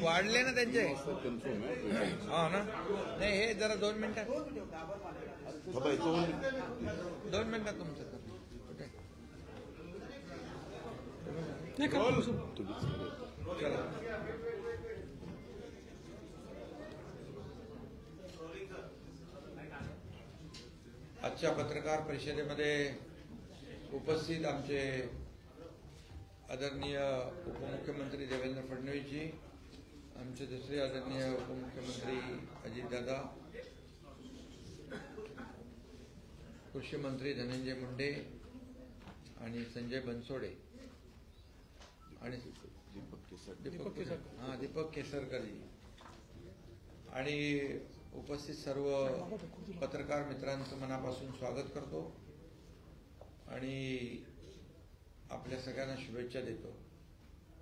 वाढले ना त्यांचे. हा ना, नाही हे जरा 2 मिनिटात 2 मिनिटात तुमचं चला. आजच्या पत्रकार परिषदेमध्ये उपस्थित आमचे आदरणीय उपमुख्यमंत्री देवेंद्र फडणवीसजी, आमचे दुसरे आदरणीय उपमुख्यमंत्री अजितदादा, कृषी मंत्री धनंजय मुंडे आणि संजय बनसोडे आणि दीपक केसरकरजी आणि उपस्थित सर्व पत्रकार मित्रांचं मनापासून स्वागत करतो आणि आपल्या सगळ्यांना शुभेच्छा देतो.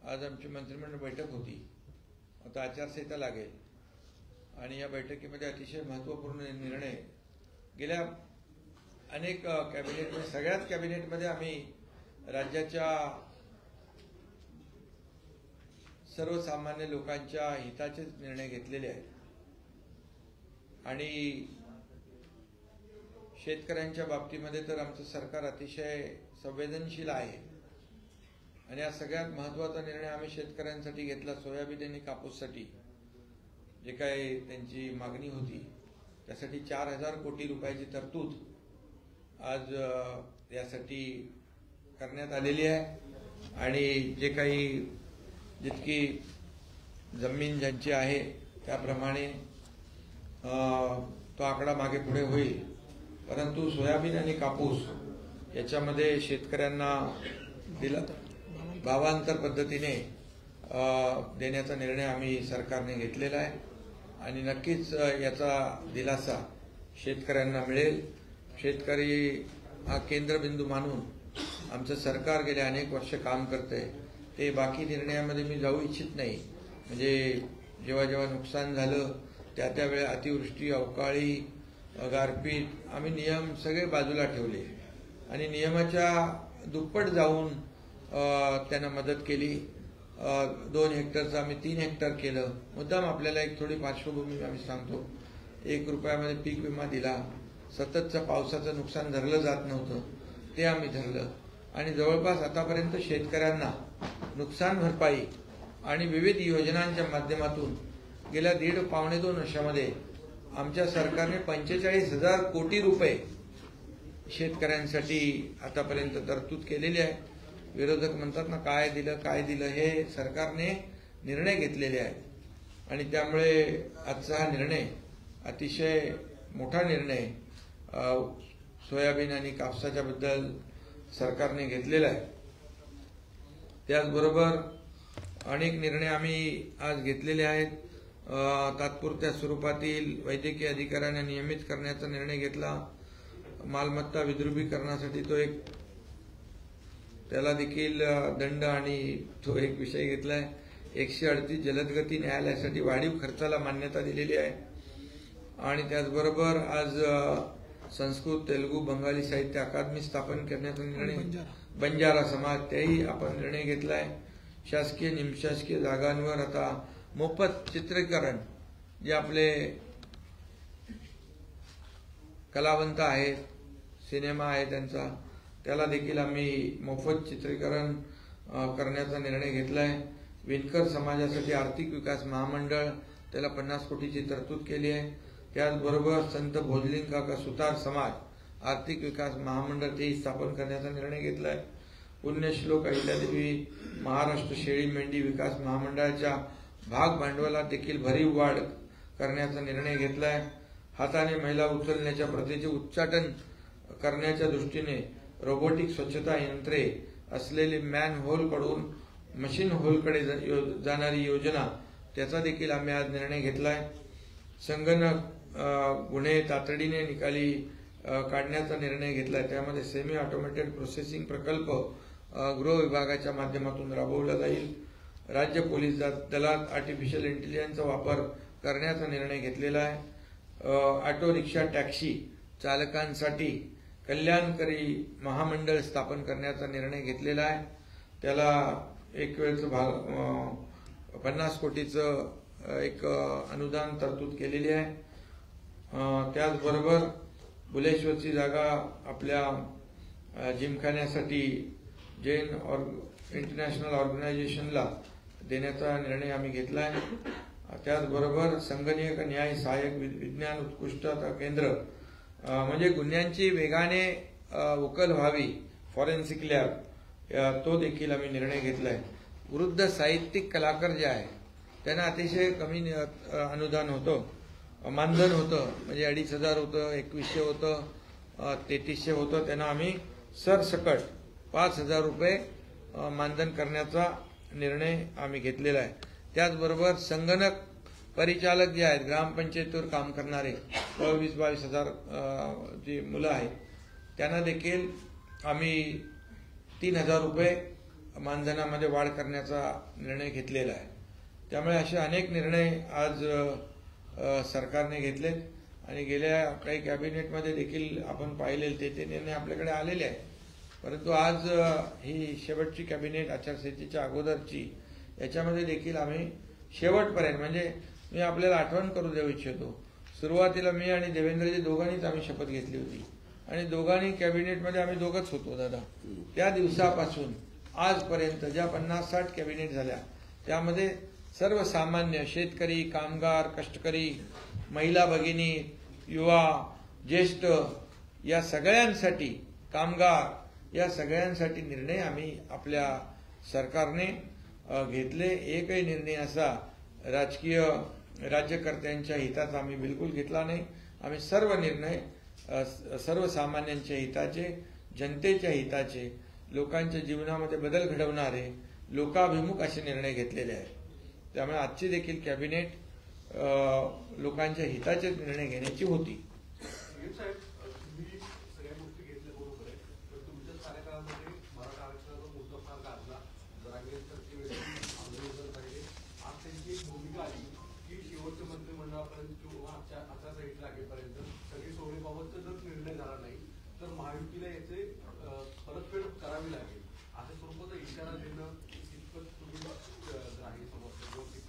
आज आमची मंत्रिमंडळ बैठक होती. आता आचारसंहिता लागेल आणि या बैठकीमध्ये अतिशय महत्त्वपूर्ण निर्णय गेल्या अनेक कॅबिनेटमध्ये, सगळ्याच कॅबिनेटमध्ये आम्ही राज्याच्या सर्वसामान्य लोकांच्या हिताचे निर्णय घेतलेले आहेत आणि शेतकऱ्यांच्या बाबतीमध्ये तर आमचं सरकार अतिशय संवेदनशील आहे आणि हा सगळ्यात महत्त्वाचा निर्णय आम्ही शेतकऱ्यांसाठी घेतला. सोयाबीन आणि कापूससाठी जे काही त्यांची मागणी होती त्यासाठी 4000 कोटी रुपयाची तरतूद आज यासाठी करण्यात आलेली आहे आणि जे काही जितकी जमीन ज्यांची आहे त्याप्रमाणे तो आकडा मागे पुढे होईल, परंतु सोयाबीन आणि कापूस याच्यामध्ये शेतकऱ्यांना भावांतर पद्धतीने देण्याचा निर्णय आम्ही सरकारने घेतलेला आहे आणि नक्कीच याचा दिलासा शेतकऱ्यांना मिळेल. शेतकरी हा केंद्रबिंदू मानून आमचं सरकार गेले अनेक वर्ष काम करतंय. ते बाकी निर्णयामध्ये मी जाऊ इच्छित नाही. म्हणजे जेव्हा जेव्हा नुकसान झालं त्या अतिवृष्टी, अवकाळी, गारपीट आम्ही नियम सगळे बाजूला ठेवले आणि नियमाच्या दुप्पट जाऊन त्यांना मदत केली. 2 हेक्टरचं आम्ही 3 हेक्टर केलं. मुद्दाम आपल्याला एक थोडी पार्श्वभूमी आम्ही सांगतो. 1 रुपयामध्ये पीक विमा दिला. सततचं पावसाचं नुकसान धरलं जात नव्हतं, ते आम्ही धरलं आणि जवळपास आतापर्यंत शेतकऱ्यांना नुकसान भरपाई आणि विविध योजनांच्या माध्यमातून गेल्या 1.5-2 वर्षामध्ये आमच्या सरकारने 45,000 कोटी रुपये शेतकऱ्यांसाठी आतापर्यंत तरतूद केलेली आहे. विरोधक म्हणतात ना काय दिलं, हे सरकारने निर्णय घेतलेले आहेत आणि त्यामुळे आजचा हा निर्णय अतिशय मोठा निर्णय सोयाबीन आणि कापसाच्या बद्दल सरकारने घेतलेला आहे. त्याचबरोबर अनेक निर्णय आम्ही आज घेतलेले आहेत. तात्पुरत्या स्वरूपातील वैद्यकीय अधिकाऱ्यांना नियमित करण्याचा निर्णय घेतला. मालमत्ता विद्रुपीकरणासाठी त्याला देखील दंड आणि तो एक विषय घेतलाय. 138 जलदगती न्यायालयासाठी वाढीव खर्चाला मान्यता दिलेली आहे आणि त्याचबरोबर आज संस्कृत, तेलुगू, बंगाली साहित्य अकादमी स्थापन करण्याचा निर्णय, बंजारा समाज त्याही आपण निर्णय घेतलाय. शासकीय निमशासकीय जागांवर आता मोफत चित्रीकरण जे आपले कलावंत आहेत, सिनेमा आहे त्यांचा, त्याला देखील आम्ही मोफत चित्रीकरण करण्याचा निर्णय घेतलाय. विणकर समाजासाठी आर्थिक विकास महामंडळ त्याला 50 कोटीची तरतूद केली आहे. त्याचबरोबर संत भोजलिंग काका सुतार समाज आर्थिक विकास महामंडळ तेही स्थापन करण्याचा निर्णय घेतलाय. पुण्यश्लोक अहिल्यादेवी महाराष्ट्र शेळी मेंढी विकास महामंडळाच्या भाग भांडवलात देखील भरीव वाढ करण्याचा निर्णय घेतलाय. हाताने मैला उचलण्याच्या प्रथेचे उच्चाटन करण्याच्या दृष्टीने रोबोटिक स्वच्छता यंत्रे असलेली मॅन होल कडून मशीन होलकडे जाणारी योजना त्याचा देखील आम्ही आज निर्णय घेतलाय. संगणक गुन्हे तातडीने निकाली काढण्याचा निर्णय घेतलाय. त्यामध्ये सेमी ऑटोमेटेड प्रोसेसिंग प्रकल्प गृह विभागाच्या माध्यमातून राबवला जाईल. राज्य पोलीस दलात आर्टिफिशियल इंटेलिजन्सचा वापर करण्याचा निर्णय घेतलेला आहे। ऑटो रिक्षा टॅक्सी चालकांसाठी कल्याणकारी महामंडळ स्थापन करण्याचा निर्णय घेतलेला आहे। त्याला एक वेळचं 50 कोटीचं एक अनुदान तरतूद केलेली आहे। त्याचबरोबर बुलेश्वरची जागा आपल्या जिमखान्यासाठी जैन इंटरनॅशनल ऑर्गनायझेशनला देण्याचा निर्णय आम्ही घेतला आहे। त्याचबरोबर संगणक न्याय सहाय्यक विज्ञान उत्कृष्टता केंद्र म्हणजे गुन्ह्यांची वेगाने उकल व्हावी फॉरेन्सिक लॅब तो देखील आम्ही निर्णय घेतलाय। वृद्ध साहित्यिक कलाकार जे आहे त्यांना अतिशय कमी अनुदान होतं, मानधन होतं, म्हणजे 2,500 होतं, 2,100 होतं, 3,300 होतं, त्यांना आम्ही सरसकट 5,000 रुपये मानधन करण्याचा निर्णय आम्ही घेतलेला आहे। त्याचबरोबर संगणक परिचालक जे आहेत ग्रामपंचायतीवर काम करणारे 22,000 जी मुलं आहेत त्यांना देखील आम्ही 3,000 रुपये मानधनामध्ये वाढ करण्याचा निर्णय घेतलेला आहे। त्यामुळे असे अनेक निर्णय आज सरकारने घेतलेत आणि गेल्या काही कॅबिनेटमध्ये देखील आपण पाहिले ते निर्णय आपल्याकडे आलेले आहेत। परंतु आज ही शेवटची कॅबिनेट आचारसंहितेच्या अगोदरची याच्यामध्ये देखील आम्ही शेवटपर्यंत म्हणजे मी आपल्याला आठवण करू देऊ इच्छितो, सुरुवातीला मी आणि देवेंद्रजी दोघांनीच आम्ही शपथ घेतली होती आणि दोघांनी कॅबिनेटमध्ये आम्ही दोघंच होतो दादा। त्या दिवसापासून आजपर्यंत ज्या 50-60 कॅबिनेट झाल्या त्यामध्ये सर्वसामान्य शेतकरी, कामगार, कष्टकरी, महिला भगिनी, युवा, ज्येष्ठ या सगळ्यांसाठी, कामगार या सगळ्यांसाठी निर्णय आम्ही आपल्या सरकारने घेतले। एकही निर्णय असा राजकीय राज्यकर्त्यांच्या हिताचा आम्ही बिलकुल घेतला नाही। आम्ही सर्व निर्णय सर्वसामान्यांच्या हिताचे, जनतेच्या हिताचे, लोकांच्या जीवनामध्ये बदल घडवणारे, लोकाभिमुख असे निर्णय घेतलेले आहेत। त्यामुळे आजची देखील कॅबिनेट लोकांच्या हिताचे निर्णय घेण्याची होती।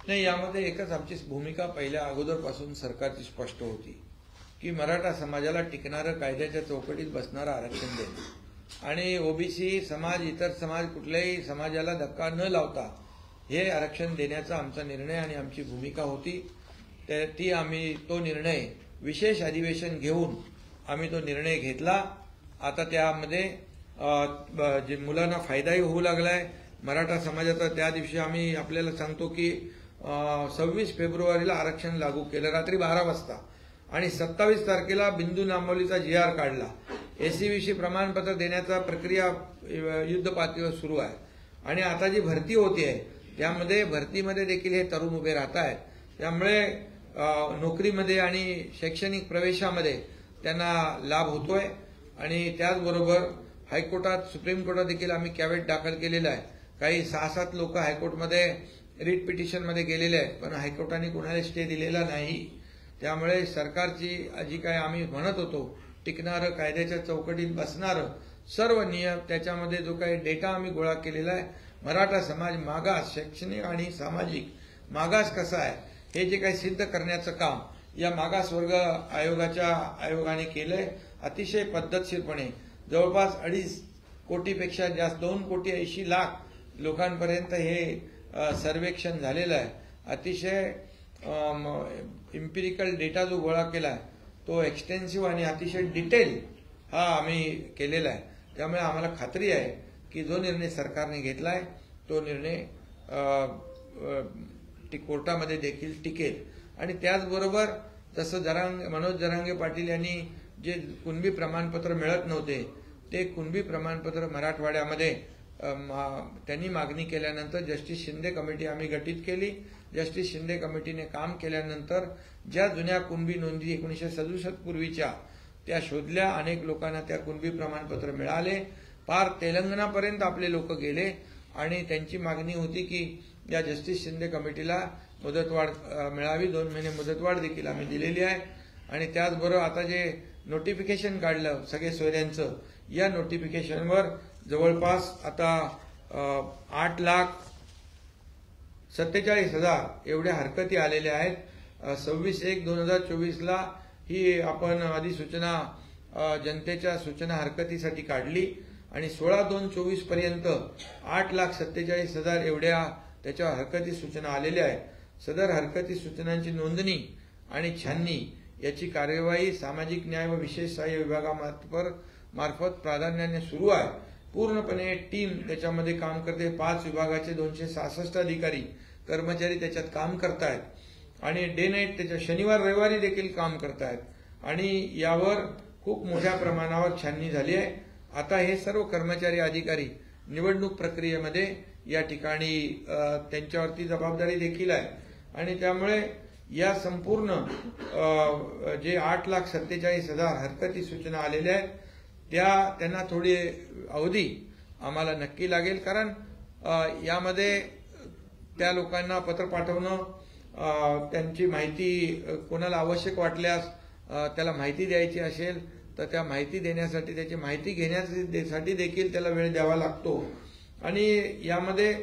नाही, यामध्ये एकच आमची भूमिका पहिल्या अगोदरपासून सरकारची स्पष्ट होती की मराठा समाजाला टिकणारं, कायद्याच्या चौकटीत बसणारं आरक्षण देणं आणि ओबीसी समाज, इतर समाज, कुठल्याही समाजाला धक्का न लावता हे आरक्षण देण्याचा आमचा निर्णय आणि आमची भूमिका होती। ती आम्ही तो निर्णय विशेष अधिवेशन घेऊन आम्ही तो निर्णय घेतला। आता त्यामध्ये जे मुलांना फायदाही होऊ लागलाय मराठा समाजाचा। त्या दिवशी आम्ही आपल्याला सांगतो की 26 फेब्रुवारीला आरक्षण लागू केलं रात्री 12 वाजता आणि 27 तारखेला बिंदू नामावलीचा GR काढला। एससीबीसी प्रमाणपत्र देण्याचा प्रक्रिया युद्ध पातळीवर सुरू आहे आणि आता जी भरती होते त्यामध्ये भरतीमध्ये देखील हे तरुण उभे राहत आहेत। त्यामुळे नोकरीमध्ये आणि शैक्षणिक प्रवेशामध्ये त्यांना लाभ होतोय आणि त्याचबरोबर हायकोर्टात, सुप्रीम कोर्टात देखील आम्ही कॅव्हेट दाखल केलेला आहे। काही 6-7 लोक हायकोर्टमध्ये रिट पिटिशनमध्ये गेलेले आहेत पण हायकोर्टाने कुणाला स्टे दिलेला नाही। त्यामुळे सरकारची जी काय आम्ही म्हणत होतो टिकणारं, कायद्याच्या चौकटीत बसणारं सर्व नियम, त्याच्यामध्ये जो काही डेटा आम्ही गोळा केलेला आहे, मराठा समाज मागास, शैक्षणिक आणि सामाजिक मागास कसा आहे हे जे काही सिद्ध करण्याचं काम या मागासवर्ग आयोगाने केलंय अतिशय पद्धतशीरपणे। जवळपास 2.5 कोटीपेक्षा जास्त 2,80,00,000 लोकांपर्यंत हे सर्वेक्षण झालेलं आहे। अतिशय इम्पिरिकल डेटा जो गोळा केलाय तो एक्सटेन्सिव्ह आणि अतिशय डिटेल हा आम्ही केलेला आहे। त्यामुळे आम्हाला खात्री आहे की जो निर्णय सरकारने घेतलाय तो निर्णय कोर्टामध्ये देखील टिकेल। आणि त्याचबरोबर जसं मनोज जरांगे पाटील यांनी जे कुणबी प्रमाणपत्र मिळत नव्हते ते कुणबी प्रमाणपत्र मराठवाड्यामध्ये त्यांनी मागणी केल्यानंतर जस्टिस शिंदे कमिटी आम्ही गठीत केली। जस्टिस शिंदे कमिटीने काम केल्यानंतर ज्या जुन्या कुणबी नोंदी 1967 पूर्वीच्या त्या शोधल्या, अनेक लोकांना त्या कुणबी प्रमाणपत्र मिळाले, पार तेलंगणापर्यंत आपले लोक गेले आणि त्यांची मागणी होती की या जस्टिस शिंदे कमिटीला मुदतवाढ मिळावी, 2 महिने मुदतवाढ देखील आम्ही दिलेली आहे. आणि त्याचबरोबर आता जे नोटिफिकेशन काढलं सगळे सोयऱ्यांचं, या नोटिफिकेशनवर जवळपास आता 8,47,000 एवढ्या हरकती आलेल्या आहेत. 26/1/2024 ही आपण अधिसूचना जनतेच्या सूचना हरकतीसाठी काढली आणि 16/2/24 पर्यंत 8,47,000 एवढ्या त्याच्या हरकती सूचना आलेल्या आहेत. सदर हरकती सूचनांची नोंदणी आणि छाननी याची कार्यवाही सामाजिक न्याय व विशेष सहाय्य विभागामार्फत प्राधान्याने सुरू आहे. पूर्णपणे टीम त्याच्यामध्ये काम करते. 5 विभागाचे 266 अधिकारी कर्मचारी त्याच्यात काम करतायत आणि डे नाईट त्याच्या शनिवार रविवारी देखील काम करतायत आणि यावर खूप मोठ्या प्रमाणावर छाननी झाली आहे. आता हे सर्व कर्मचारी अधिकारी निवडणूक प्रक्रियेमध्ये या ठिकाणी त्यांच्यावरती जबाबदारी देखील आहे आणि त्यामुळे या संपूर्ण जे 8,47,000 हरकती सूचना आलेल्या आहेत त्यांना थोडी अवधी आम्हाला नक्की लागेल, कारण यामध्ये त्या लोकांना पत्र पाठवणं, त्यांची माहिती कोणाला आवश्यक वाटल्यास त्याला माहिती द्यायची असेल तर त्या माहिती देण्यासाठी, त्याची माहिती घेण्यासाठी देखील त्याला वेळ द्यावा लागतो आणि यामध्ये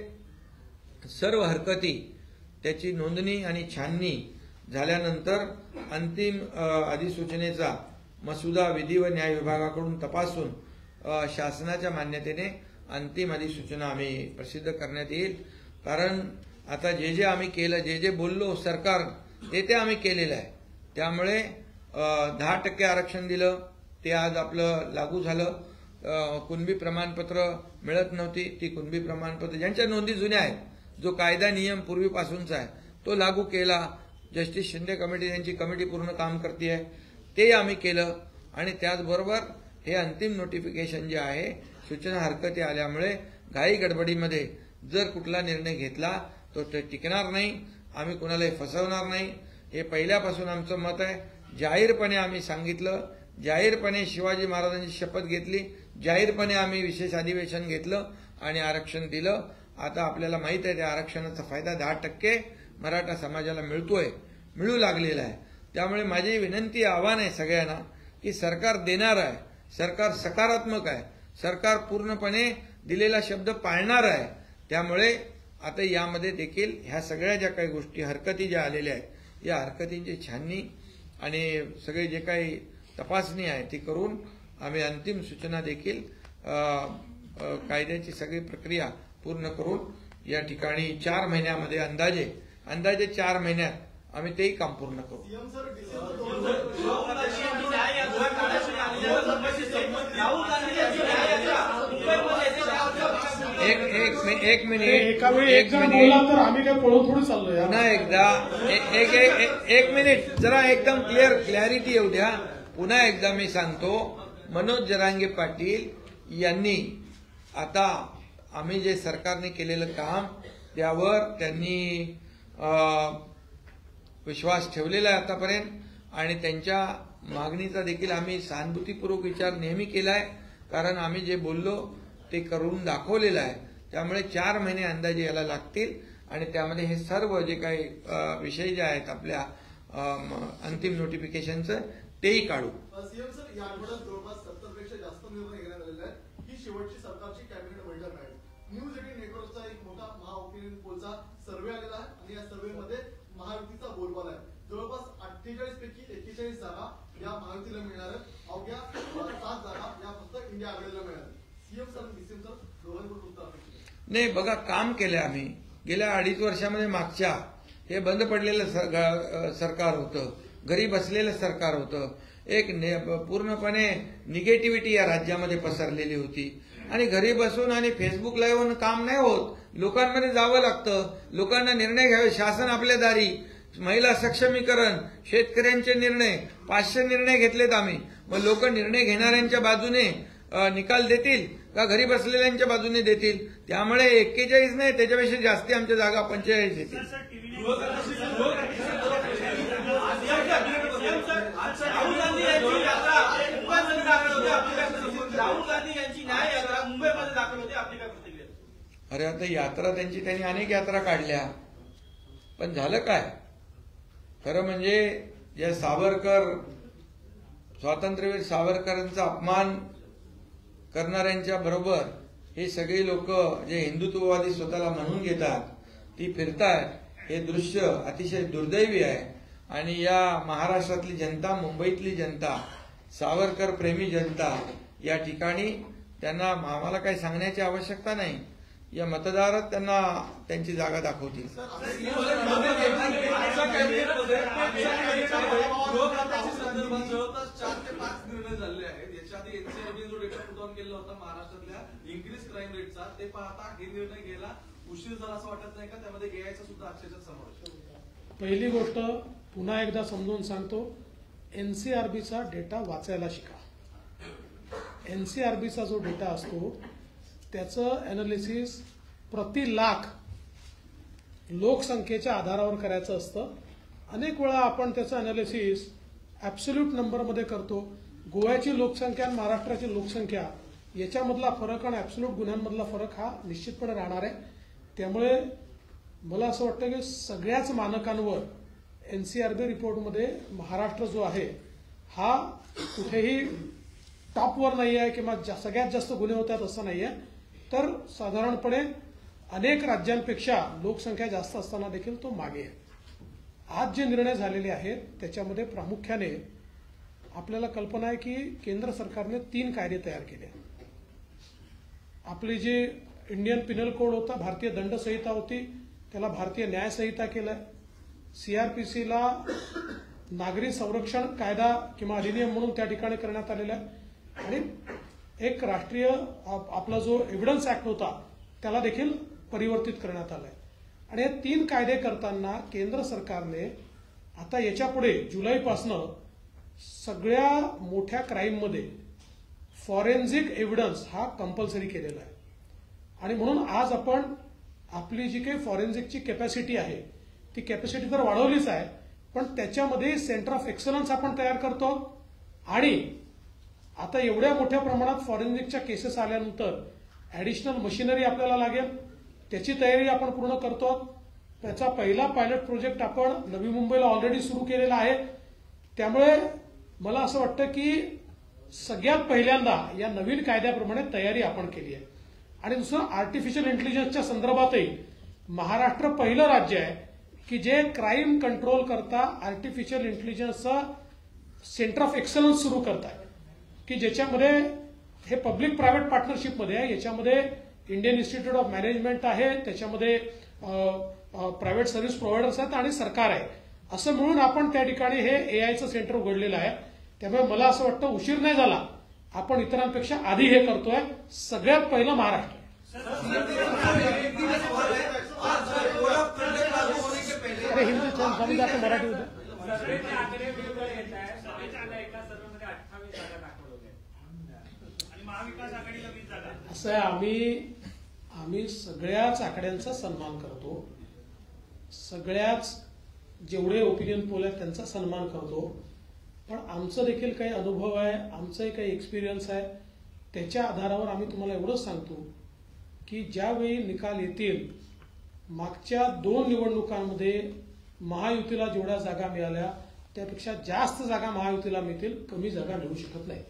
सर्व हरकती त्याची नोंदणी आणि छाननी झाल्यानंतर अंतिम अधिसूचनेचा मसुदा विधी व न्याय विभागाकडून तपासून शासनाच्या मान्यतेने अंतिम अधिसूचना आम्ही प्रसिद्ध करण्यात येईल. कारण आता जे आम्ही केलं, जे बोललो सरकार ते आम्ही केलेलं आहे. त्यामुळे 10% आरक्षण दिलं ते आज आपलं लागू झालं. कुणबी प्रमाणपत्र मिळत नव्हती, ती कुणबी प्रमाणपत्र ज्यांच्या नोंदी जुन्या आहेत, जो कायदा नियम पूर्वीपासूनचा आहे तो लागू केला. जस्टिस शिंदे कमिटी यांची कमिटी पूर्ण काम करते, ते आम्ही केलं आणि त्याचबरोबर हे अंतिम नोटिफिकेशन जे आहे सूचना हरकती आल्यामुळे घाई गडबडीमध्ये जर कुठला निर्णय घेतला तो ते टिकणार नाही. आम्ही कुणालाही फसवणार नाही, हे पहिल्यापासून आमचं मत आहे. जाहीरपणे आम्ही सांगितलं, जाहीरपणे शिवाजी महाराजांची शपथ घेतली, जाहीरपणे आम्ही विशेष अधिवेशन घेतलं आणि आरक्षण दिलं. आता आपल्याला माहित आहे त्या आरक्षणाचा फायदा 10% मराठा समाजाला मिळू लागलेला आहे. त्यामुळे माझी विनंती, आव्हान आहे सगळ्यांना की सरकार देणार आहे, सरकार सकारात्मक आहे, सरकार पूर्णपणे दिलेला शब्द पाळणार आहे. त्यामुळे आता यामध्ये देखील ह्या सगळ्या ज्या काही गोष्टी हरकती ज्या आलेल्या आहेत या हरकतींची छाननी आणि सगळे जे काही तपासणी आहे ती करून आम्ही अंतिम सूचना देखील कायद्याची सगळी प्रक्रिया पूर्ण करून या ठिकाणी 4 महिन्यामध्ये अंदाजे 4 महिन्यात आम्ही तेही काम पूर्ण करू. एक मिनिट पुन्हा एकदा एक मिनिट जरा एकदम क्लॅरिटी येऊ द्या. पुन्हा एकदा मी सांगतो, मनोज जरांगे पाटील यांनी आता आम्ही जे सरकारने केलेलं काम त्यावर त्यांनी विश्वास ठेवलेला आहे आतापर्यंत आणि त्यांच्या मागणीचा देखील आम्ही सहानुभूतीपूर्वक विचार नेहमी केलाय. कारण आम्ही जे बोललो ते करून दाखवलेलं आहे. त्यामुळे 4 महिने अंदाजे याला लागतील आणि त्यामध्ये हे सर्व जे काही विषय जे आहेत आपल्या अंतिम नोटिफिकेशनचं तेही काढू. सीएम सर, या आठवड्यात जवळपास 70 पेक्षा जास्त निर्णय घेण्यात आलेले आहेत. ही शेवटची सरकारची कॅबिनेट बैठक आहे. न्यूज 18 नेटवर्कचा एक मोठा महाओपिनियन पोलचा सर्व्हे आलेला आहे आणि या सर्व्हेमध्ये महायुतीचा बोलबाला आहे. जवळपास 48 पैकी 41 जागा या महायुतीला मिळणार आहेत. अवघ्या 7 जागा या फक्त इंडिया आघाडीला मिळणार. सीएम सर आणि डीसीएम सर दोघांकडून उत्तर अपेक्षित आहे. नाही बघा, काम केलं आम्ही गेल्या 2.5 वर्षामध्ये. मागच्या हे बंद पडलेलं सरकार होतं, घरी बसलेलं सरकार होतं. एक पूर्णपणे निगेटिव्हिटी या राज्यामध्ये पसरलेली होती आणि घरी बसून आणि फेसबुक लाईव्ह काम नाही होत. लोकांमध्ये जावं लागतं, लोकांना निर्णय घ्यावे. शासन आपल्या दारी, महिला सक्षमीकरण, शेतकऱ्यांचे निर्णय, 500 निर्णय घेतलेत आम्ही. मग लोक निर्णय घेणाऱ्यांच्या बाजूने निकाल देतील का घरी बसलेल्यांच्या बाजूने देतील? त्यामुळे 41 नाही, त्याच्यापेक्षा जास्ती आमच्या जागा 45 येतील. अरे आता यात्रा त्यांनी अनेक यात्रा काढल्या, पण झालं काय? खरं म्हणजे या स्वातंत्र्यवीर सावरकरांचा अपमान करणाऱ्यांच्या बरोबर हे सगळे लोक जे हिंदुत्ववादी स्वतःला म्हणून घेतात ती फिरतायत, हे दृश्य अतिशय दुर्दैवी आहे. आणि या महाराष्ट्रातली जनता, मुंबईतली जनता, सावरकर प्रेमी जनता या ठिकाणी त्यांना आम्हाला काही सांगण्याची आवश्यकता नाही. या मतदारात त्यांना त्यांची जागा दाखवतील. जवळपास 4 ते 5 निर्णय झाले आहेत. याच्या आधी एनसीआरबी जो डेटा पुट ऑन केला होता महाराष्ट्रातल्या इन्क्रीज क्राईम रेटचा, ते पाहता हे निर्णय घ्यायला उशीर झाला असं वाटत नाही का? त्यामध्ये एआयचा सुद्धा अक्षरशः समावेश. पहिली गोष्ट पुन्हा एकदा समजून सांगतो, एनसीआरबीचा डेटा वाचायला शिका. एनसीआरबीचा जो डेटा असतो त्याचं अनालिसिस प्रति लाख लोकसंख्येच्या आधारावर करायचं असतं. अनेक वेळा आपण त्याचं अनालिसिस ॲब्सोल्यूट नंबरमध्ये करतो. गोव्याची लोकसंख्या आणि महाराष्ट्राची लोकसंख्या याच्यामधला फरक आणि ॲब्सोल्यूट गुन्ह्यांमधला फरक हा निश्चितपणे राहणार आहे. त्यामुळे मला असं वाटतं की सगळ्याच मानकांवर एनसीआरबी रिपोर्टमध्ये महाराष्ट्र जो आहे हा कुठेही टॉपवर नाही आहे किंवा सगळ्यात जास्त गुन्हे होतात असं नाही आहे, तर साधारणपणे अनेक राज्यांपेक्षा लोकसंख्या जास्त असताना देखील तो मागे आहे. आज जे निर्णय झालेले आहेत त्याच्यामध्ये प्रामुख्याने आपल्याला कल्पना आहे की केंद्र सरकारने 3 कायदे तयार केले. आपली जी इंडियन पिनल कोड होता, भारतीय दंड संहिता होती, त्याला भारतीय न्याय संहिता केलंय. सीआरपीसीला नागरी संरक्षण कायदा किंवा अधिनियम म्हणून त्या ठिकाणी करण्यात आलेला आहे. आणि एक राष्ट्रीय आपला जो एव्हिडन्स ऍक्ट होता त्याला देखील परिवर्तित करण्यात आलाय. आणि हे 3 कायदे करताना केंद्र सरकारने आता याच्या पुढे जुलैपासनं सगळ्या मोठ्या क्राईममध्ये फॉरेन्सिक एव्हिडन्स हा कंपल्सरी केलेला आहे. आणि म्हणून आज आपण आपली जी काही फॉरेन्सिकची कॅपॅसिटी आहे ती कॅपॅसिटी तर वाढवलीच आहे, पण त्याच्यामध्ये सेंटर ऑफ एक्सलन्स आपण तयार करतो. आणि आता एवढ्या मोठ्या प्रमाणात फॉरेन्सिकच्या केसेस आल्यानंतर ॲडिशनल मशिनरी आपल्याला लागेल, त्याची तयारी आपण पूर्ण करतो. त्याचा पहिला पायलट प्रोजेक्ट आपण नवी मुंबईला ऑलरेडी सुरू केलेला आहे. त्यामुळे मला असं वाटतं की सगळ्यात पहिल्यांदा या नवीन कायद्याप्रमाणे तयारी आपण केली आहे. आणि दुसरं, आर्टिफिशियल इंटेलिजन्सच्या संदर्भातही महाराष्ट्र पहिलं राज्य आहे की जे क्राईम कंट्रोल करता आर्टिफिशियल इंटेलिजन्सचं सेंटर ऑफ एक्सलन्स सुरू करत आहे, की ज्याच्यामध्ये हे पब्लिक प्रायव्हेट पार्टनरशिपमध्ये आहे. याच्यामध्ये इंडियन इन्स्टिट्यूट ऑफ मॅनेजमेंट आहे, त्याच्यामध्ये प्रायव्हेट सर्व्हिस प्रोव्हायडर्स आहेत आणि सरकार आहे. असं मिळून आपण त्या ठिकाणी हे एआयचं सेंटर उघडलेलं आहे. त्यामुळे मला असं वाटतं उशीर नाही झाला, आपण इतरांपेक्षा आधी हे करतोय. सगळ्यात पहिलं महाराष्ट्र. अरे हिंदी स्वामी जाते मराठी होते. असं आहे, आम्ही सगळ्याच आकड्यांचा सन्मान करतो, सगळ्याच जेवढे ओपिनियन पोल आहेत त्यांचा सन्मान करतो. पण आमचं देखील काही अनुभव आहे, आमचाही काही एक्सपिरियन्स आहे. त्याच्या आधारावर आम्ही तुम्हाला एवढंच सांगतो की ज्यावेळी निकाल येतील, मागच्या 2 निवडणुकांमध्ये महायुतीला जेवढ्या जागा मिळाल्या त्यापेक्षा जास्त जागा महायुतीला मिळतील, कमी जागा मिळू शकत नाही.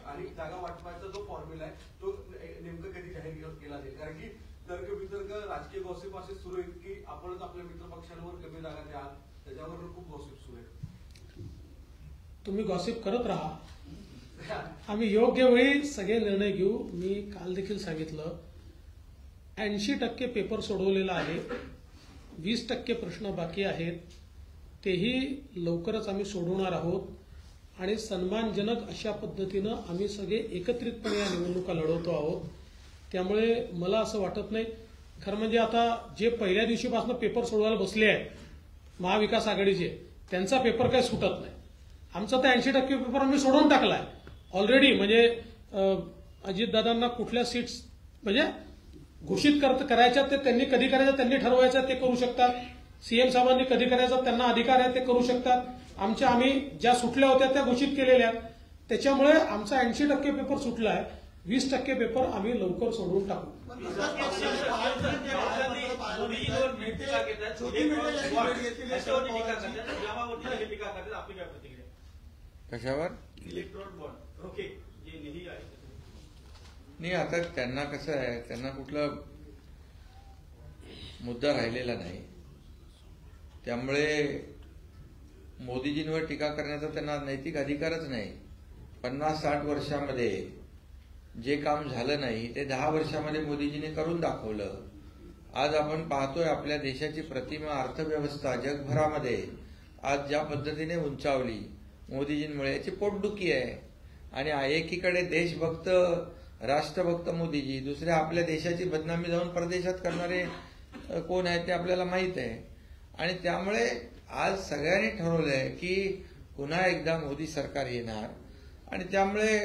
आणि जागा वाटपाचा जो फॉर्म्युला आहे तो नेमकं कधी जाहीर केला जाईल? कारण की तर्क राजकीय गॉसिप असे सुरू आहेत की आपणच आपल्या मित्र पक्षांवर कमी जागा द्या, त्याच्यावर खूप गॉसिप सुरू आहे. तुम्ही गॉसिप करत राहा, आम्ही योग्य वेळी सगळे निर्णय घेऊ. मी काल देखील सांगितलं 80% पेपर सोडवलेला आहे, 20% प्रश्न बाकी आहेत, तेही लवकरच आम्ही सोडवणार आहोत. आणि सन्मानजनक अशा पद्धतीनं आम्ही सगळे एकत्रितपणे या निवडणुका लढवतो आहोत. त्यामुळे मला असं वाटत नाही, खरं म्हणजे आता जे पहिल्या दिवशीपासून पेपर सोडवायला बसले आहेत महाविकास आघाडीचे, त्यांचा पेपर काही सुटत नाही. आमचा तर 80% पेपर आम्ही सोडवून टाकलाय ऑलरेडी. म्हणजे अजितदादांना कुठल्या सीट्स म्हणजे घोषित करायच्या ते त्यांनी कधी करायच्या त्यांनी ठरवायचं, ते करू शकतात. सीएम साहेबांनी कधी करायचं त्यांना अधिकार आहे, ते करू शकतात. आम्ही ज्या सुटल्या होत्या त्या घोषित केलेल्या आहेत. त्याच्यामुळे आमचा 80% पेपर सुटला आहे. 20% पेपर आम्ही लवकर सोडवून टाकू. कशावर इलेक्ट्रॉन बॉन्ड ओके जे निधी आहे नाही, आता त्यांना कसं आहे, त्यांना कुठला मुद्दा राहिलेला नाही. त्यामुळे मोदीजींवर टीका करण्याचा त्यांना नैतिक अधिकारच नाही. 50-60 वर्षामध्ये जे काम झालं नाही ते 10 वर्षामध्ये मोदीजींनी करून दाखवलं. आज आपण पाहतोय आपल्या देशाची प्रतिमा, अर्थव्यवस्था जगभरामध्ये आज ज्या पद्धतीने उंचावली मोदीजींमुळे, याची पोटदुखी आहे. आणि एकीकडे देशभक्त राष्ट्रभक्त मोदीजी, दुसऱ्या आपल्या देशाची बदनामी जाऊन परदेशात करणारे कोण आहेत ते आपल्याला माहित आहे. आणि त्यामुळे आज सगळ्यांनी ठरवलंय की पुन्हा एकदा मोदी सरकार येणार. आणि त्यामुळे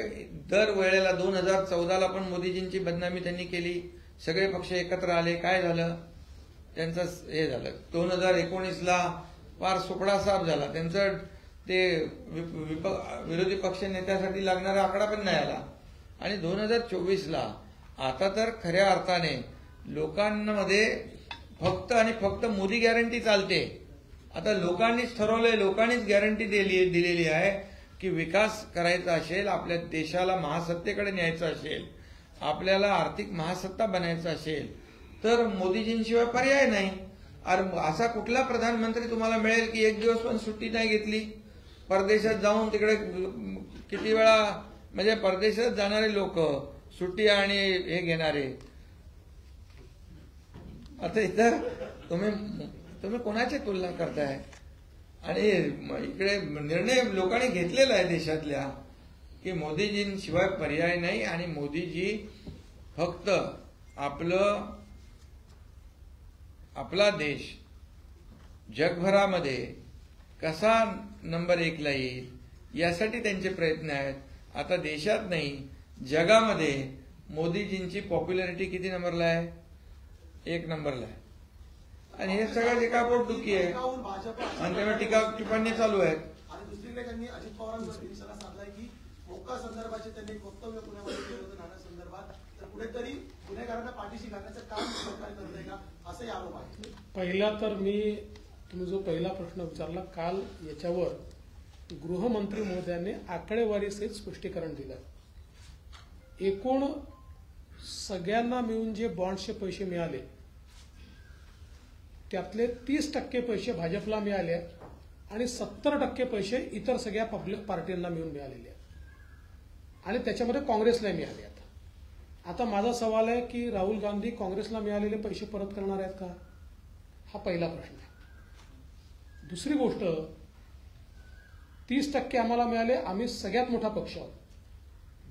दर वेळेला 2014ला पण मोदीजींची बदनामी त्यांनी केली. सगळे पक्ष एकत्र आले, काय झालं त्यांचं हे झालं. 2019ला फार सुपडा साफ झाला त्यांचं. ते विरोधी पक्ष नेत्यासाठी लागणारा आकडा पण नाही आला. आणि 2024ला आता तर खऱ्या अर्थाने लोकांमध्ये फक्त आणि फक्त मोदी गॅरंटी चालते. आता लोकांनीच ठरवलंय, लोकांनीच गॅरंटी दिलेली आहे की विकास करायचा असेल, आपल्या देशाला महासत्तेकडे न्यायचं असेल, आपल्याला आर्थिक महासत्ता बनायचं असेल तर मोदीजींशिवाय पर्याय नाही. असा कुठला प्रधानमंत्री तुम्हाला मिळेल की एक दिवस पण सुट्टी नाही घेतली, परदेशात जाऊन तिकडे किती वेळा, म्हणजे परदेशात जाणारे लोक सुट्टी आणि हे घेणारे. आता इथं तुम्ही कोणाची तुलना करताय? आणि इकडे निर्णय लोकांनी घेतलेला आहे देशातल्या की मोदीजींशिवाय पर्याय नाही. आणि मोदीजी फक्त आपला देश जगभरामध्ये कसा नंबर 1ला येईल यासाठी त्यांचे प्रयत्न आहेत. आता देशात नाही, जगामध्ये मोदीजींची पॉप्युलॅरिटी किती नंबरला आहे? 1 नंबरला आहे. आणि हे सगळं एका पोटदुखी आहे. आणि त्यामुळे टिप्पणी चालू आहेत. आणि दुसरीकडे त्यांनी अजित पवारांवर निशाणा साधलाय की मोका संदर्भाचे त्यांनी वक्तव्य पुण्यामध्ये केलं होतं नाण्यासंदर्भात, तर कुठेतरी गुन्हेगारांना पाठीशी घालण्याचं काम सरकार करतंय का, असे आरोप आहे. पहिला तर तुम्ही जो पहिला प्रश्न विचारला, काल याच्यावर गृहमंत्री महोदयांनी आकडेवारीसहित स्पष्टीकरण दिलं. एकूण सगळ्यांना मिळून जे बॉन्ड्सचे पैसे मिळाले त्यातले 30% पैसे भाजपला मिळाले आणि 70% पैसे इतर सगळ्या पब्लिक पार्टींना मिळून मिळालेले आहेत. आणि त्याच्यामध्ये काँग्रेसला मिळाले आहेत. आता माझा सवाल आहे की राहुल गांधी काँग्रेसला मिळालेले पैसे परत करणार आहेत का? हा पहिला प्रश्न आहे. दुसरी गोष्ट, 30% आम्हाला मिळाले. आम्ही सगळ्यात मोठा पक्ष आहोत.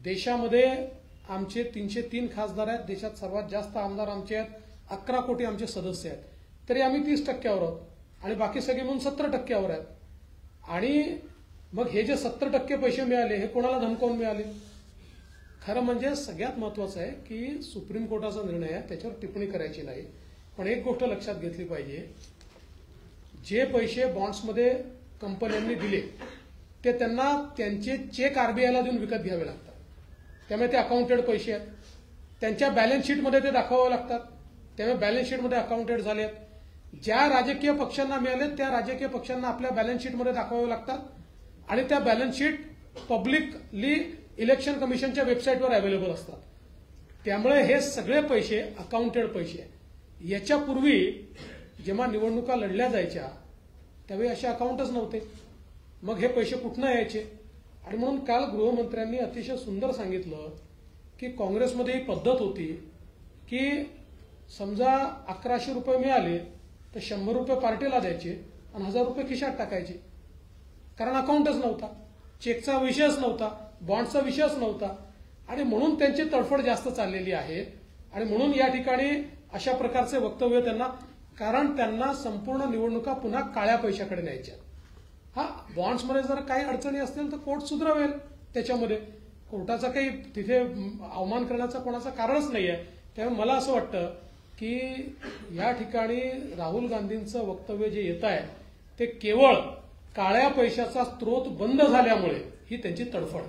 देशामध्ये आमचे 303 खासदार आहेत. देशात सर्वात जास्त आमदार आमचे आहेत. 11 कोटी आमचे सदस्य आहेत. तरी आम्ही 30%वर आहोत आणि बाकी सगळे म्हणून 70%वर आहेत. आणि मग हे जे 70% पैसे मिळाले हे कोणाला धमकावून मिळाले? खरं म्हणजे सगळ्यात महत्वाचं आहे की सुप्रीम कोर्टाचा निर्णय आहे, त्याच्यावर टिप्पणी करायची नाही. पण एक गोष्ट लक्षात घेतली पाहिजे, जे पैसे बॉन्ड्समध्ये कंपन्यांनी दिले ते त्यांना त्यांचे चेक आरबीआयला देऊन विकत घ्यावे लागतात. त्यामुळे ते अकाउंटेड पैसे आहेत. त्यांच्या बॅलन्स शीटमध्ये ते दाखवावे लागतात. त्यामुळे बॅलन्स शीटमध्ये अकाउंटेड झाले आहेत. ज्या राजकीय पक्षांना मिळाले त्या राजकीय पक्षांना आपल्या बॅलन्स शीटमध्ये दाखवावे लागतात. आणि त्या बॅलन्स शीट पब्लिकली इलेक्शन कमिशनच्या वेबसाईटवर अवेलेबल असतात. त्यामुळे हे सगळे पैसे अकाउंटेड पैसे आहेत. याच्यापूर्वी जेव्हा निवडणुका लढल्या जायच्या त्यावेळी असे अकाउंटच नव्हते. मग हे पैसे कुठनं यायचे? आणि म्हणून काल गृहमंत्र्यांनी अतिशय सुंदर सांगितलं की काँग्रेसमध्ये ही पद्धत होती की समजा 1100 रुपये मिळाले तर 100 रुपये पार्टीला द्यायचे आणि 1000 रुपये खिशात टाकायचे. कारण अकाउंटच नव्हता, चेकचा विषयच नव्हता, बॉन्डचा विषयच नव्हता. आणि म्हणून त्यांची तडफड जास्त चाललेली आहे. आणि म्हणून या ठिकाणी अशा प्रकारचे वक्तव्य त्यांना, कारण त्यांना संपूर्ण निवडणुका पुन्हा काळ्या पैशाकडे न्यायच्या. हा बॉन्ड्समध्ये जर काही अडचणी असतील तर कोर्ट सुधारेल. त्याच्यामध्ये कोर्टाचा काही तिथे अवमान करण्याचं कोणाचं कारणच नाही आहे. त्यामुळे मला असं वाटतं की या ठिकाणी राहुल गांधींचं वक्तव्य जे येत आहे ते केवळ काळ्या पैशाचा स्रोत बंद झाल्यामुळे ही त्यांची तडफड.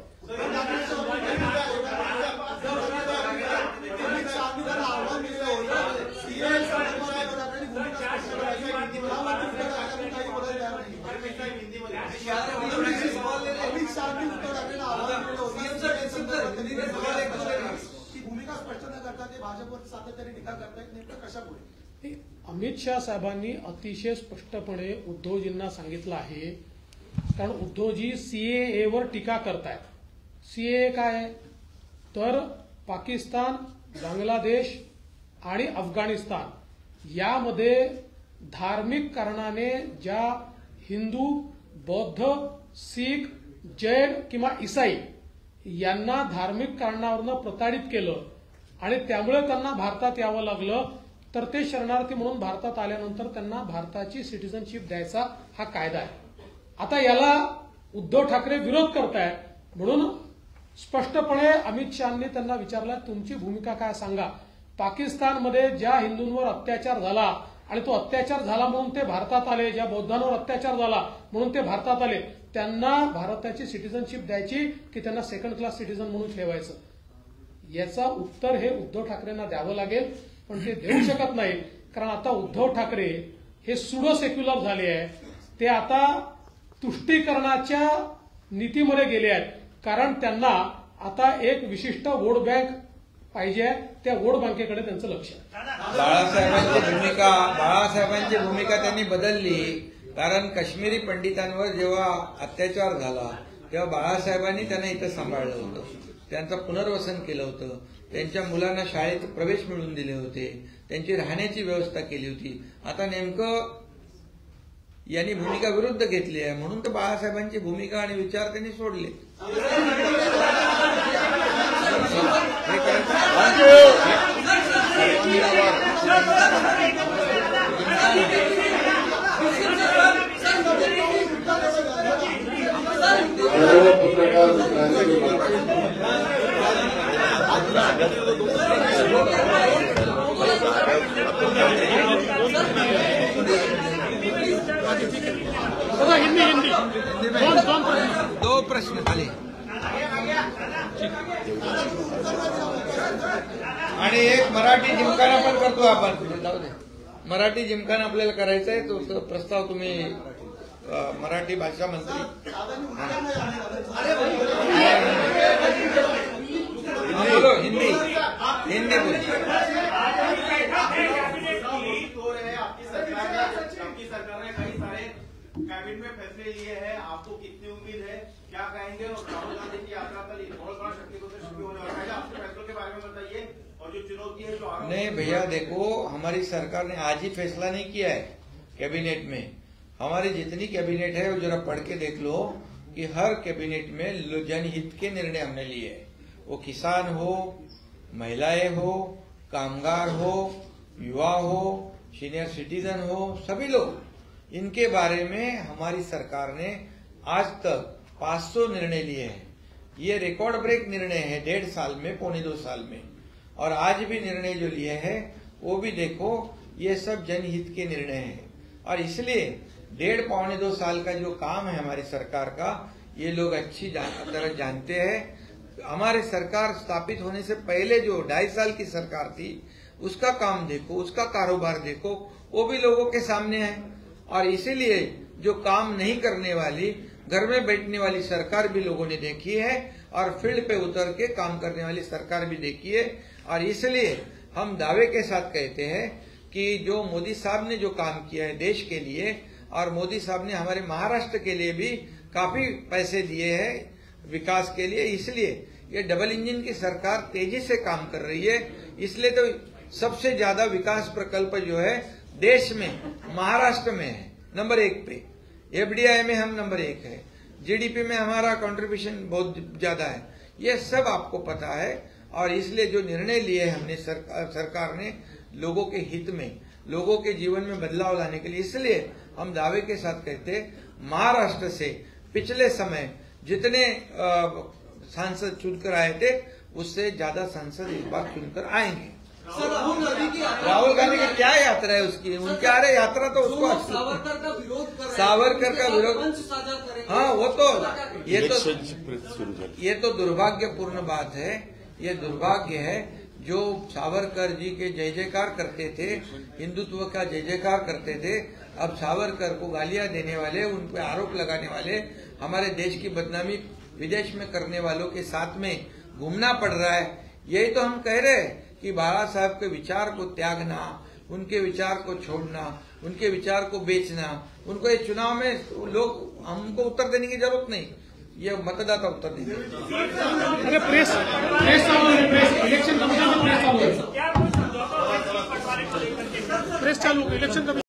अमित शाह साहेबांनी अतिशय स्पष्टपणे उद्धवजींना सांगितलं आहे, कारण उद्धवजी सीएए वर टीका करतायत. सीएए काय आहे तर पाकिस्तान, बांगलादेश आणि अफगाणिस्तान यामध्ये धार्मिक कारणाने ज्या हिंदू, बौद्ध, शीख, जैन किंवा ईसाई यांना धार्मिक कारणावरनं प्रताडित केलं आणि त्यामुळे त्यांना भारतात यावं लागलं, तर ते शरणार्थी म्हणून भारतात आल्यानंतर त्यांना भारताची सिटिझनशिप द्यायचा हा कायदा आहे. आता याला उद्धव ठाकरे विरोध करतायत, म्हणून स्पष्टपणे अमित शहानी त्यांना विचारलं, तुमची भूमिका काय सांगा. पाकिस्तानमध्ये ज्या हिंदूंवर अत्याचार झाला आणि तो अत्याचार झाला म्हणून ते भारतात आले, ज्या बौद्धांवर अत्याचार झाला म्हणून ते भारतात आले, त्यांना भारताची सिटिझनशिप द्यायची की त्यांना सेकंड क्लास सिटिझन म्हणून ठेवायचं. याचा उत्तर हे उद्धव ठाकरेंना द्यावं लागेल, पण ते देऊ शकत नाही, कारण आता उद्धव ठाकरे हे सुडो सेक्युलर झाले आहे. ते आता तुष्टीकरणाच्या नीतीमध्ये गेले आहेत, कारण त्यांना आता एक विशिष्ट वोट बँक पाहिजे, त्या वोट बँकेकडे त्यांचं लक्ष आहे. बाळासाहेबांची भूमिका त्यांनी बदलली, कारण काश्मीरी पंडितांवर जेव्हा अत्याचार झाला तेव्हा बाळासाहेबांनी त्यांना इथं सांभाळलं होतं, त्यांचं पुनर्वसन केलं होतं, त्यांच्या मुलांना शाळेत प्रवेश मिळवून दिले होते, त्यांची राहण्याची व्यवस्था केली होती. आता नेमकं यांनी भूमिका विरुद्ध घेतली आहे, म्हणून तर बाळासाहेबांची भूमिका आणि विचार त्यांनी सोडले. हिंदी दो प्रश्न खाली आणि एक मराठी जिमखाना पण करतो आपण. जाऊ दे, मराठी जिमखाना आपल्याला करायचा आहे, तो प्रस्ताव तुम्ही मराठी भाषा मंत्री बोलो, हिंदी बोलो. आपकी सरकार ने कई सारे कैबिनेट में फैसले लिए हैं, आपको कितनी उम्मीद है, क्या कहेंगे? और राहुल गांधी की यात्रा कल बहुत बड़ा शक्ति को शुरू होने वाला है, आपके फैसलों के बारे में बताइए, और जो चुनौती है जो नहीं भैया देखो, हमारी सरकार ने आज ही फैसला नहीं किया है कैबिनेट में. हमारी जितनी कैबिनेट है वो जरा पढ़ के देख लो कि हर कैबिनेट में जनहित के निर्णय हमने लिए हैं. वो किसान हो, महिलाएं हो, कामगार हो, युवा हो, सीनियर सिटीजन हो, सभी लोग, इनके बारे में हमारी सरकार ने आज तक 500 निर्णय लिए हैं. ये रिकॉर्ड ब्रेक निर्णय है 1.5 साल में, पौने 2 साल में. और आज भी निर्णय जो लिए हैं वो भी देखो, ये सब जनहित के निर्णय हैं. और इसलिए 1.5 पौने 2 साल का जो काम है हमारी सरकार का, ये लोग अच्छी तरह जानते हैं. हमारे सरकार स्थापित होने से पहले जो 2.5 साल की सरकार थी, उसका काम देखो, उसका कारोबार देखो, वो भी लोगों के सामने है. और इसीलिए जो काम नहीं करने वाली, घर में बैठने वाली सरकार भी लोगों ने देखी है, और फील्ड पे उतर के काम करने वाली सरकार भी देखी है. और इसलिए हम दावे के साथ कहते हैं कि जो मोदी साहब ने जो काम किया है देश के लिए, और मोदी साहब ने हमारे महाराष्ट्र के लिए भी काफी पैसे दिए हैं विकास के लिए, इसलिए ये डबल इंजन की सरकार तेजी से काम कर रही है. इसलिए तो सबसे ज्यादा विकास प्रकल्प जो है देश में महाराष्ट्र में है, नंबर 1 पे. एफडीआई में हम नंबर 1 है, जीडीपी में हमारा कंट्रीब्यूशन बहुत ज्यादा है. ये सब आपको पता है. और इसलिए जो निर्णय लिए हमने सरकार ने लोगों के हित में, लोगों के जीवन में बदलाव लाने के लिए, इसलिए हम दावे के साथ कहते महाराष्ट्र से पिछले समय जितने सांसद चुनकर आए थे, उससे ज्यादा सांसद इस बार चुनकर आएंगे. सर राहुल गांधी की यात्रा, राहुल गांधी की क्या यात्रा है उसकी? उनकी अरे यात्रा तो उसको सावरकर का विरोध कर रहे हैं, सावरकर का विरोध, मंच साझा करेंगे। हाँ वो तो इलेक्शन ये तो दुर्भाग्यपूर्ण बात है। ये दुर्भाग्य है जो सावरकर जी के जय जयकार करते थे, हिंदुत्व का जय जयकार करते थे, अब सावरकर को गालियां देने वाले, उन पर आरोप लगाने वाले, हमारे देश की बदनामी विदेश में करने वालों के साथ में घूमना पड़ रहा है। यही तो हम कह रहे हैं कि बाबा साहब के विचार को त्यागना, उनके विचार को छोड़ना, उनके विचार को बेचना, उनको ये चुनाव में लोग हमको उत्तर देने की जरूरत नहीं, ये मतदाता उत्तर देंगे। अरे प्रेस चालू है, प्रेस इलेक्शन कमीशन में प्रेस चालू है, प्रेस चालू इलेक्शन कमीशन